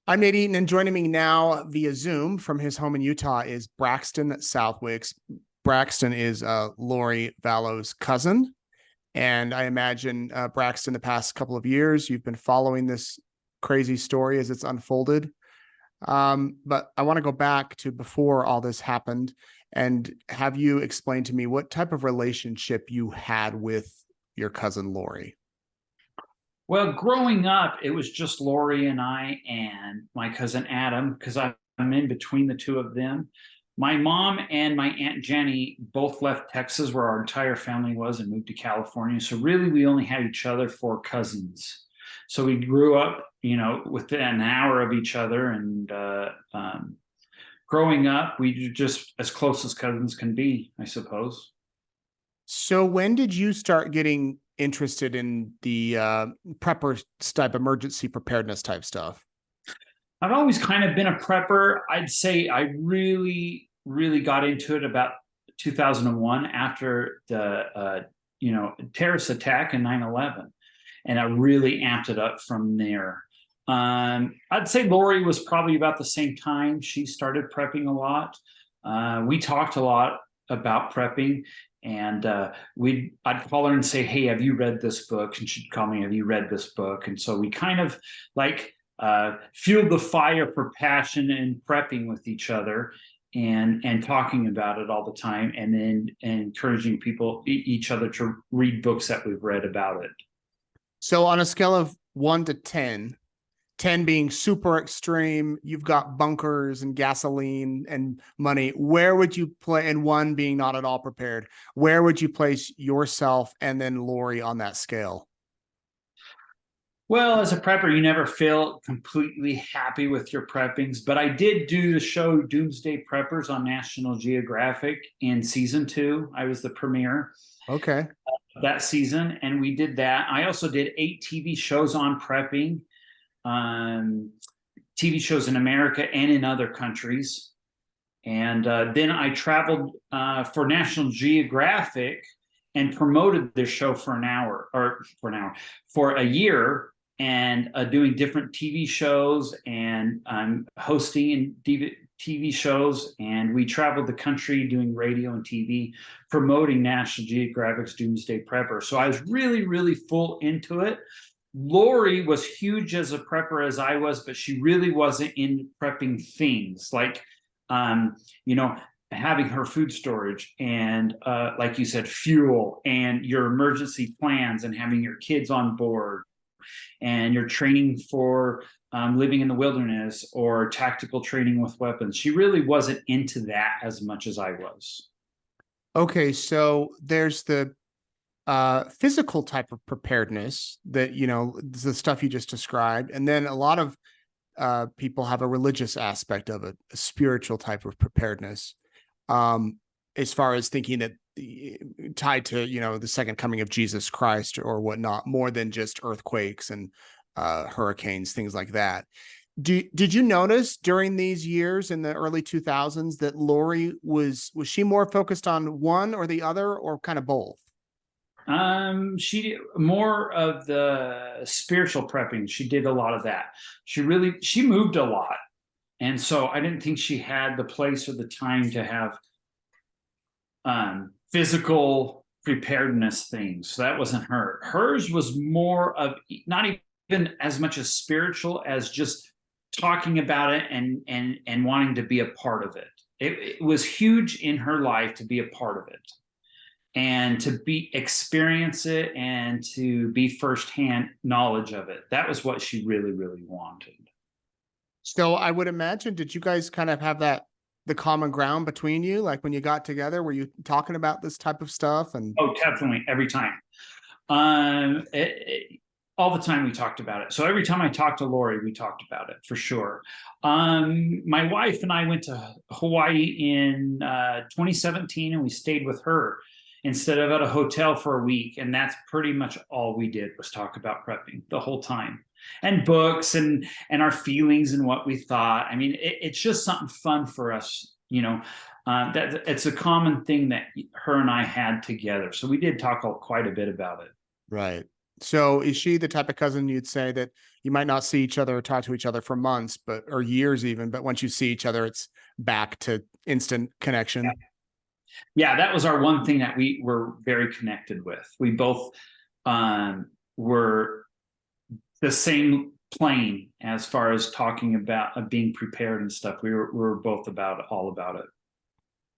I'm Nate Eaton, and joining me now via Zoom from his home in Utah is Braxton Southwick. Braxton is Lori Vallow's cousin. And I imagine, Braxton, the past couple of years, you've been following this crazy story as it's unfolded. But I want to go back to before all this happened and have you explain to me what type of relationship you had with your cousin Lori. Well, growing up, it was just Lori and I and my cousin Adam, because I'm in between the two of them. My mom and my Aunt Jenny both left Texas, where our entire family was, and moved to California. So really, we only had each other for cousins. So we grew up, within an hour of each other. And growing up, we were just as close as cousins can be, I suppose. So when did you start getting interested in the prepper type emergency preparedness type stuff? I've always kind of been a prepper. I'd say I really, really got into it about 2001 after the terrorist attack and 9/11, and I really amped it up from there. I'd say Lori was probably about the same time she started prepping a lot. We talked a lot about prepping, and I'd call her and say, "Hey, have you read this book?" And she'd call me, "Have you read this book?" And so we kind of like fueled the fire for passion and prepping with each other, and talking about it all the time, and then encouraging each other to read books that we've read about it. So on a scale of 1 to 10, 10 being super extreme, you've got bunkers and gasoline and money, where would you play, and 1 being not at all prepared, where would you place yourself and then Lori on that scale? Well, as a prepper, you never feel completely happy with your preppings, but I did do the show Doomsday Preppers on National Geographic in season 2. I was the premiere Okay. that season, and we did that. I also did 8 TV shows on prepping, TV shows in America and in other countries. And then I traveled for National Geographic and promoted this show for a year, and doing different TV shows, and hosting TV shows. And we traveled the country doing radio and TV, promoting National Geographic's Doomsday Prepper. So I was really, really full into it. Lori was huge as a prepper as I was, but she really wasn't in prepping things like, having her food storage and, like you said, fuel and your emergency plans, and having your kids on board, and your training for living in the wilderness or tactical training with weapons. She really wasn't into that as much as I was. Okay, so there's the physical type of preparedness that, the stuff you just described, and then a lot of people have a religious aspect of it, a spiritual type of preparedness, as far as thinking that tied to, the second coming of Jesus Christ or whatnot, more than just earthquakes and hurricanes, things like that. Did you notice during these years in the early 2000s that Lori was she more focused on one or the other, or kind of both? She did more of the spiritual prepping. She did a lot of that. She moved a lot. And so I didn't think she had the place or the time to have physical preparedness things. So that wasn't her. Hers was more of not even as much as spiritual as just talking about it and wanting to be a part of it. It was huge in her life to be a part of it, and to experience it, and to be firsthand knowledge of it. That was what she really, really wanted. So I would imagine, did you guys kind of have the common ground between you? Like when you got together, were you talking about this type of stuff? And Oh, definitely, every time. All the time we talked about it. So every time I talked to Lori, we talked about it for sure. My wife and I went to Hawaii in 2017, and we stayed with her instead of at a hotel for a week. And that's pretty much all we did, was talk about prepping the whole time, and books, and our feelings and what we thought. I mean, it's just something fun for us, that it's a common thing that her and I had together. So we did talk quite a bit about it. right. So is she the type of cousin you'd say that you might not see each other or talk to each other for months, or years even, but once you see each other, it's back to instant connection? Yeah, that was our one thing that we were very connected with. We both were the same plane as far as talking about being prepared and stuff. We were both all about it.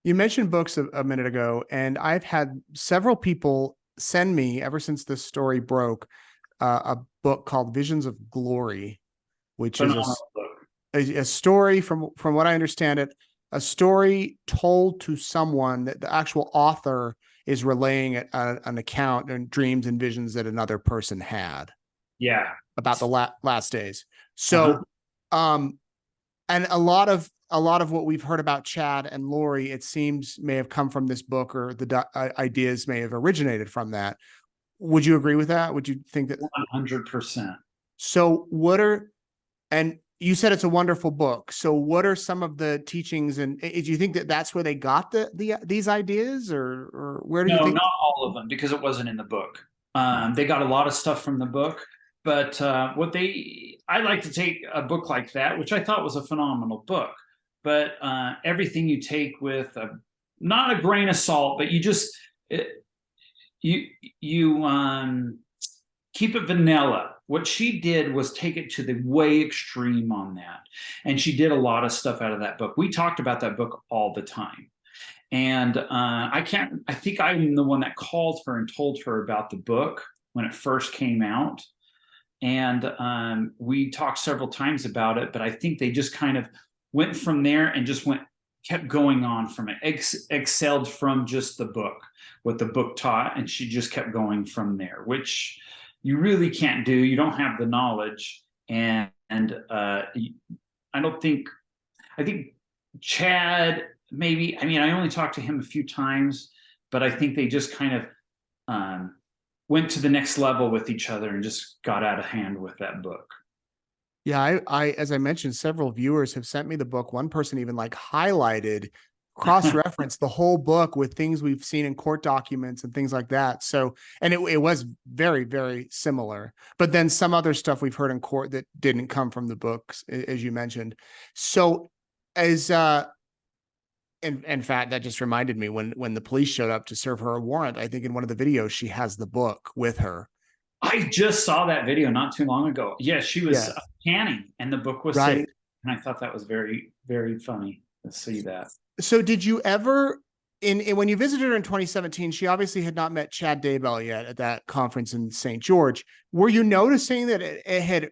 You mentioned books a minute ago, and I've had several people send me, ever since this story broke, a book called Visions of Glory, which is Phenomenal book. a story, from what I understand it, a story told to someone that the actual author is relaying an account and dreams and visions that another person had Yeah. about the last days. Uh-huh. So, and a lot of what we've heard about Chad and Lori, it seems, may have come from this book, or the ideas may have originated from that. Would you agree with that? Would you think that? 100%. So and you said it's a wonderful book. So what are some of the teachings, and do you think that that's where they got these ideas, or where do you think? No, not all of them, because it wasn't in the book. They got a lot of stuff from the book, but I like to take a book like that, which I thought was a phenomenal book, but everything you take with not a grain of salt, but you keep it vanilla. What she did was take it to the way extreme on that. And she did a lot of stuff out of that book. We talked about that book all the time. And I think I'm the one that called her and told her about the book when it first came out. And we talked several times about it, but I think they just kind of went from there and kept going on from it, excelled from just the book, what the book taught. And she just kept going from there, which you really can't do. You don't have the knowledge. And I think Chad, maybe, I mean, I only talked to him a few times, but I think they just kind of went to the next level with each other and just got out of hand with that book. Yeah, I as I mentioned, several viewers have sent me the book. One person even highlighted, cross-referenced the whole book with things we've seen in court documents and things like that. So, and it was very, very similar. But then some other stuff we've heard in court that didn't come from the books, as you mentioned. So, in fact, that just reminded me, when the police showed up to serve her a warrant, I think in one of the videos she has the book with her. I just saw that video not too long ago. Yeah, she was canning, and the book was sitting, and I thought that was very, very funny to see that. So did you ever, when you visited her in 2017, she obviously had not met Chad Daybell yet at that conference in St. George. Were you noticing that it had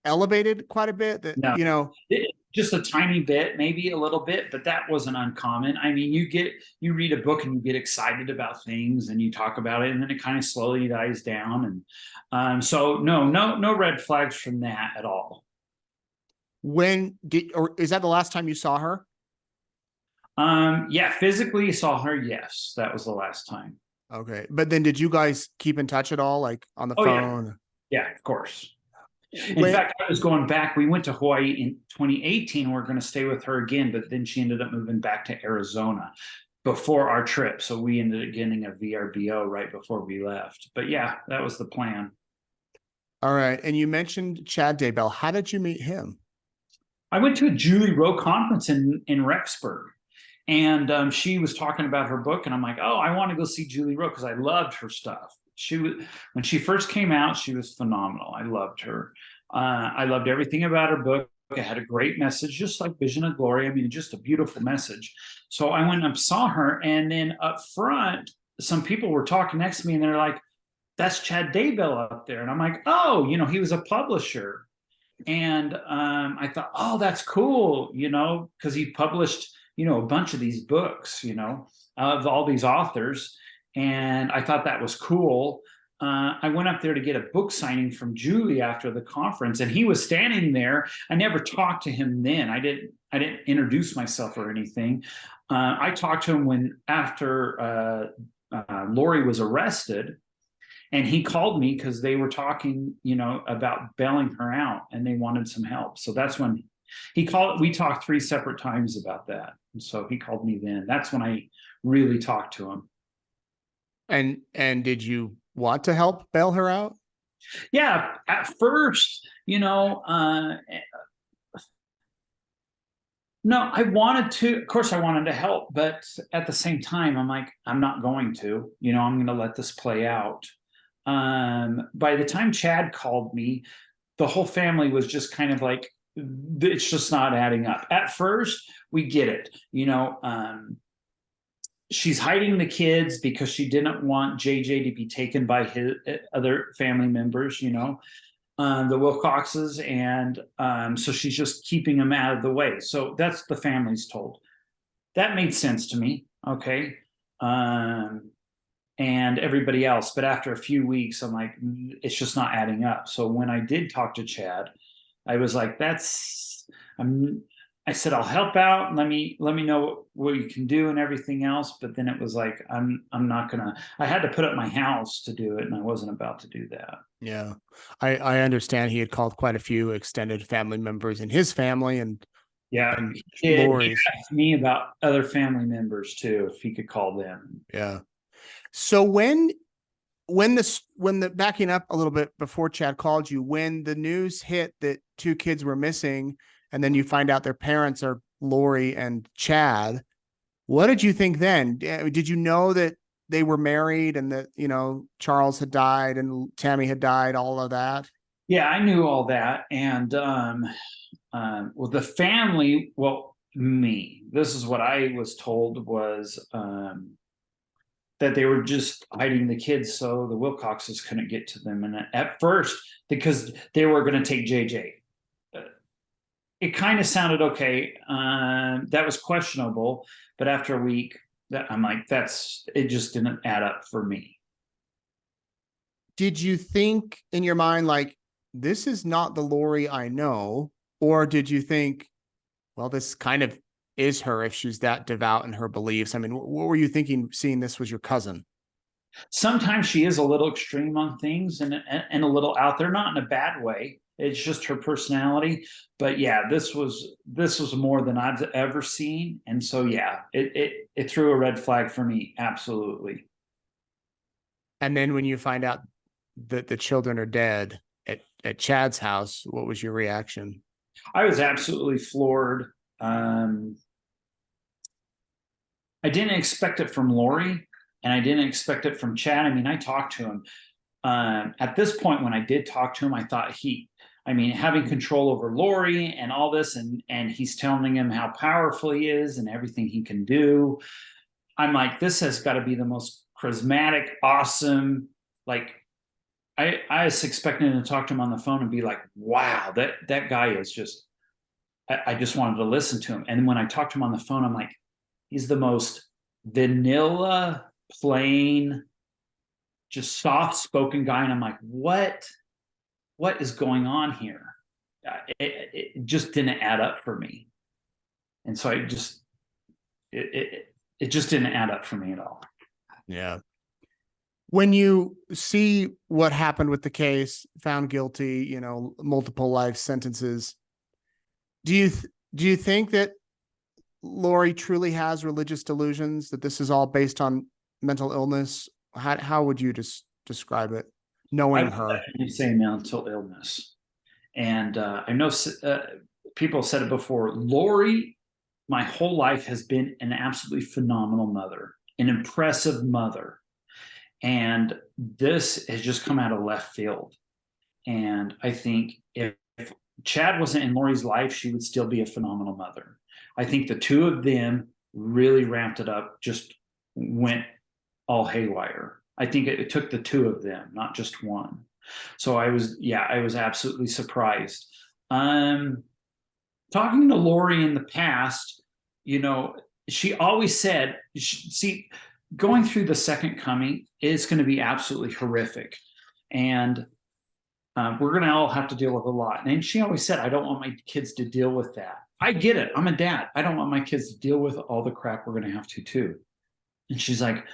elevated quite a bit? That, no, just a tiny bit, maybe a little bit, but that wasn't uncommon. I mean, you read a book and you get excited about things and you talk about it, and then it kind of slowly dies down. And so no red flags from that at all. Is that the last time you saw her? Yeah, physically saw her. Yes, that was the last time. Okay. But then did you guys keep in touch at all, on the phone? Yeah, of course. In fact, I was going back. We went to Hawaii in 2018. We're going to stay with her again, but then she ended up moving back to Arizona before our trip. So we ended up getting a VRBO right before we left. But yeah, that was the plan. All right. And you mentioned Chad Daybell. How did you meet him? I went to a Julie Rowe conference in Rexburg. And she was talking about her book, and I'm like, oh, I want to go see Julie Rowe because I loved her stuff. When she first came out, she was phenomenal. I loved her. I loved everything about her book. It had a great message, just like Vision of Glory. I mean, just a beautiful message. So I went and saw her, and then up front, some people were talking next to me, and they're like, that's Chad Daybell up there. And I'm like, oh, he was a publisher. And I thought, oh, that's cool, because he published a bunch of these books, of all these authors. And I thought that was cool. I went up there to get a book signing from Julie after the conference, and he was standing there. I never talked to him then. I didn't introduce myself or anything. I talked to him after Lori was arrested, and he called me because they were talking, about bailing her out, and they wanted some help. So that's when we talked 3 separate times about that. And so he called me then. That's when I really talked to him. And did you want to help bail her out? Yeah, at first, no, I wanted to, of course, I wanted to help, but at the same time, I'm like, I'm not going to, I'm going to let this play out. By the time Chad called me, the whole family was just kind of like, it's just not adding up. At first, we get it, she's hiding the kids because she didn't want JJ to be taken by his other family members, the Wilcoxes, and so she's just keeping them out of the way. So that's the family's told. That made sense to me, okay, and everybody else. But after a few weeks, I'm like, it's just not adding up. So when I did talk to Chad, I was like, I said, I'll help out and let me know what you can do and everything else. But then it was like, I'm not gonna, I had to put up my house to do it, and I wasn't about to do that. Yeah. I understand he had called quite a few extended family members in his family and Yeah, and he Lori's. asked me about other family members too, if he could call them. Yeah. So when the backing up a little bit before Chad called you, when the news hit that two kids were missing, and then you find out their parents are Lori and Chad, what did you think then? Did you know that they were married and that, Charles had died and Tammy had died, all of that? Yeah, I knew all that. And well, the family, well, me, this is what I was told was that they were just hiding the kids so the Wilcoxes couldn't get to them. And at first, because they were going to take JJ, it kind of sounded okay. That was questionable, but after a week, I'm like, it just didn't add up for me. Did you think in your mind, like, this is not the Lori I know? Or did you think, well, this kind of is her if she's that devout in her beliefs? I mean, what were you thinking seeing this was your cousin? Sometimes she is a little extreme on things and a little out there, not in a bad way. It's just her personality. But yeah, this was more than I've ever seen. And so yeah, it threw a red flag for me. Absolutely. And then when you find out that the children are dead at Chad's house, what was your reaction? I was absolutely floored. I didn't expect it from Lori, and I didn't expect it from Chad. I mean, I talked to him. At this point, when I did talk to him, I thought having control over Lori and all this, and he's telling him how powerful he is and everything he can do. I'm like, this has got to be the most charismatic, awesome. Like, I was expecting to talk to him on the phone and be like, wow, that guy is just. I just wanted to listen to him. And when I talked to him on the phone, I'm like, he's the most vanilla, plain, just soft-spoken guy. And I'm like, what is going on here? It just didn't add up for me. And so it just didn't add up for me at all. Yeah. When you see what happened with the case, found guilty, multiple life sentences, do you think that Lori truly has religious delusions, that this is all based on mental illness? How would you just describe it, knowing her? You say mental illness. And I know people said it before. Lori, my whole life, has been an absolutely phenomenal mother, an impressive mother. And this has just come out of left field. And I think if Chad wasn't in Lori's life, she would still be a phenomenal mother. I think the two of them really ramped it up, just went all haywire. I think it took the two of them, not just one. So I was absolutely surprised. Talking to Lori in the past, she always said, going through the second coming is going to be absolutely horrific. And we're going to all have to deal with a lot. And she always said, I don't want my kids to deal with that. I get it. I'm a dad. I don't want my kids to deal with all the crap we're going to have to too. And she's like,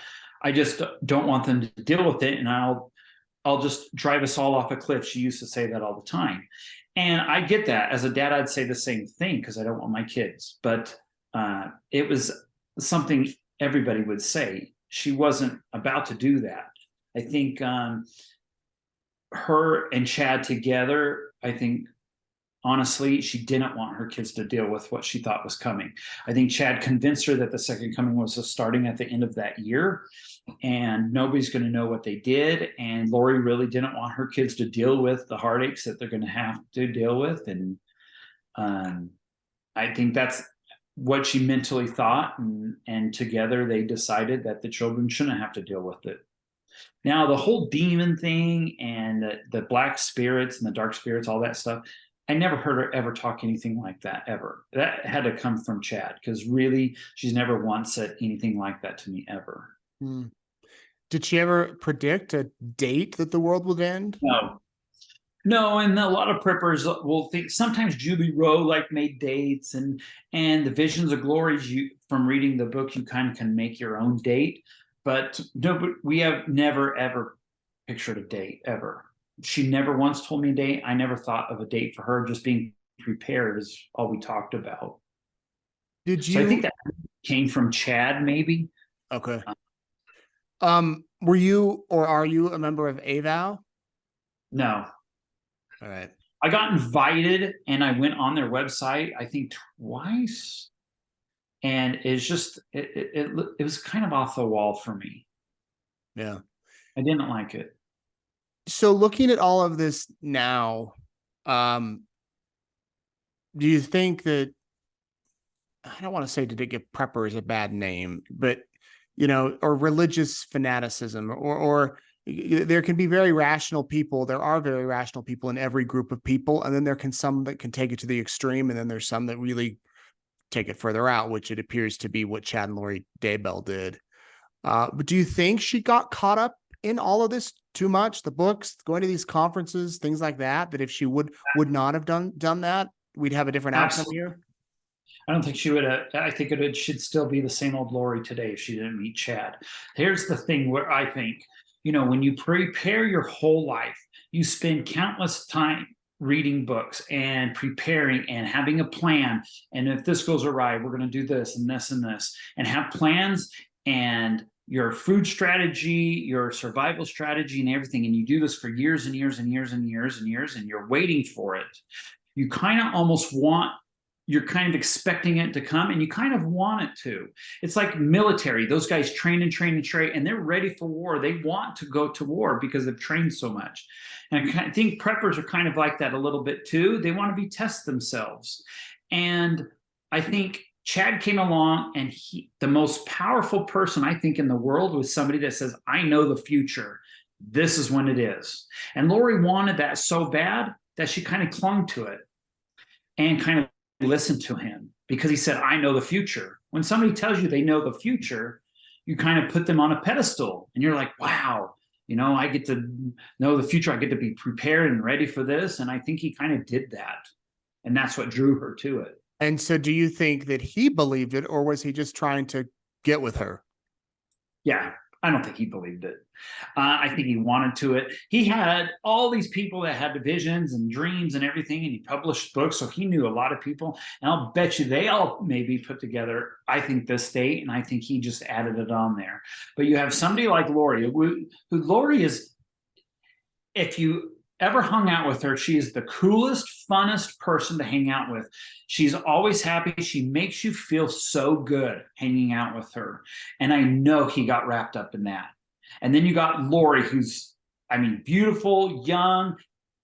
I just don't want them to deal with it. And I'll just drive us all off a cliff. She used to say that all the time. And I get that. As a dad, I'd say the same thing because I don't want my kids. But it was something everybody would say. She wasn't about to do that. I think her and Chad together, I think honestly, she didn't want her kids to deal with what she thought was coming. I think Chad convinced her that the second coming was starting at the end of that year, and nobody's going to know what they did. And Lori really didn't want her kids to deal with the heartaches that they're going to have to deal with. And I think that's what she mentally thought. And together they decided that the children shouldn't have to deal with it. Now, the whole demon thing and the black spirits and the dark spirits, all that stuff, I never heard her ever talk anything like that ever. That had to come from Chad, because really, she's never once said anything like that to me ever. Hmm. Did she ever predict a date that the world would end? No, no, and a lot of preppers will think sometimes Julie Rowe like made dates, and the visions of glories. You from reading the book, you kind of can make your own date, but no, we have never ever pictured a date ever. She never once told me a date. I never thought of a date for her. Just being prepared is all we talked about. Did So I you? think that came from Chad, maybe. Okay. Were you or are you a member of IDAHO? No, All right. I got invited and I went on their website, I think twice. And it's just, it was kind of off the wall for me. Yeah. I didn't like it. So looking at all of this now, do you think that, I don't want to say did it give preppers a bad name, but or religious fanaticism, or there can be very rational people. There are very rational people in every group of people, and then there can some that can take it to the extreme, and then there's some that really take it further out, which it appears to be what Chad and Lori Daybell did. But do you think she got caught up in all of this too much? The books, going to these conferences, things like that. That if she would not have done that, we'd have a different outcome here. I don't think she would have. I think it should still be the same old Lori today if she didn't meet Chad. Here's the thing where I think, when you prepare your whole life, you spend countless time reading books and preparing and having a plan. And if this goes awry, we're going to do this and this and this, and have plans and your food strategy, your survival strategy, and everything. And you do this for years and years and years and years and years, and you're waiting for it. You kind of almost you're kind of expecting it to come, and you kind of want it to. It's like military. Those guys train and train and train, and they're ready for war. They want to go to war because they've trained so much. And I think preppers are kind of like that a little bit too. They want to be test themselves. And I think Chad came along, and the most powerful person I think in the world was somebody that says, I know the future. This is when it is. And Lori wanted that so bad that she kind of clung to it and kind of listen to him, because he said, I know the future. When somebody tells you they know the future, you kind of put them on a pedestal, and you're like, wow, I get to know the future. I get to be prepared and ready for this. And I think he kind of did that. And that's what drew her to it. And so do you think that he believed it, or was he just trying to get with her? Yeah, I don't think he believed it. I think he wanted to it. He had all these people that had visions and dreams and everything, and he published books, so he knew a lot of people. And I'll bet you they all maybe put together, I think, this date, and I think he just added it on there. But you have somebody like Lori, who Lori is, if you ever hung out with her, she is the coolest, funnest person to hang out with. She's always happy. She makes you feel so good hanging out with her. And I know he got wrapped up in that. And then you got Lori, who's, beautiful, young,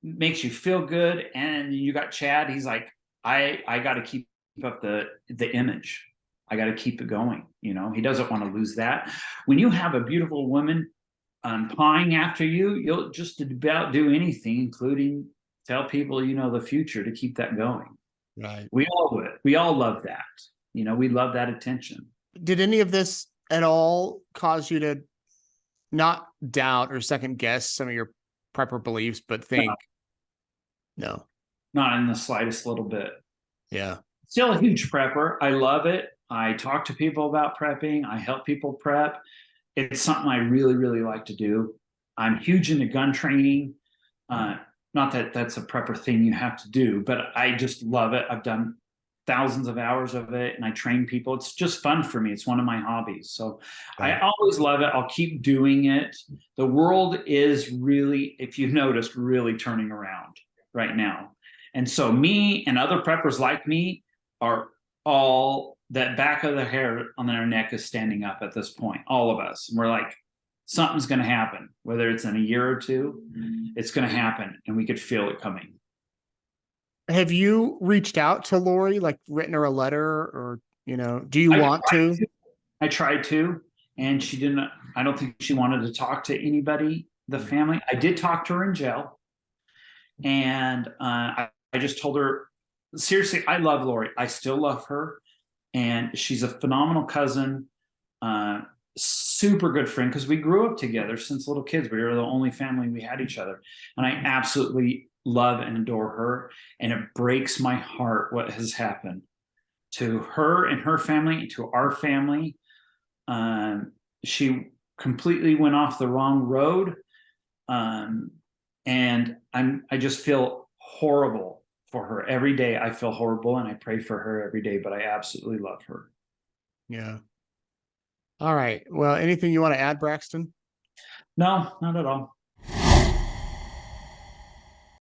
makes you feel good. And you got Chad. He's like, I got to keep up the image. I got to keep it going. He doesn't want to lose that. When you have a beautiful woman pawing after you, you'll just about do anything, including tell people the future, to keep that going. Right. We all would. We all love that. We love that attention. Did any of this at all cause you to not doubt or second guess some of your prepper beliefs, but think, no, not in the slightest little bit. Yeah. Still a huge prepper. I love it. I talk to people about prepping. I help people prep. It's something I really, really like to do. I'm huge into gun training. Not that that's a prepper thing you have to do, but I just love it. I've done thousands of hours of it, and I train people. It's just fun for me. It's one of my hobbies. So I Yeah. always love it. I'll keep doing it. The world is really, if you've noticed, really turning around right now. And so me and other preppers like me are all, that back of the hair on their neck is standing up at this point, all of us. And we're like, something's going to happen, whether it's in a year or two, it's going to happen. And we could feel it coming. Have you reached out to Lori, like written her a letter, or do you I want tried to? to, I tried to, and she didn't, I don't think she wanted to talk to anybody, the family. I did talk to her in jail. And I just told her, seriously, I love Lori. I still love her. And she's a phenomenal cousin, super good friend, because we grew up together since little kids. We were the only family we had each other. And I absolutely love and adore her. And it breaks my heart what has happened to her and her family, and to our family. She completely went off the wrong road. And I just feel horrible for her every day. I feel horrible, and I pray for her every day, but I absolutely love her. Yeah. All right. Well, anything you want to add, Braxton? No, not at all.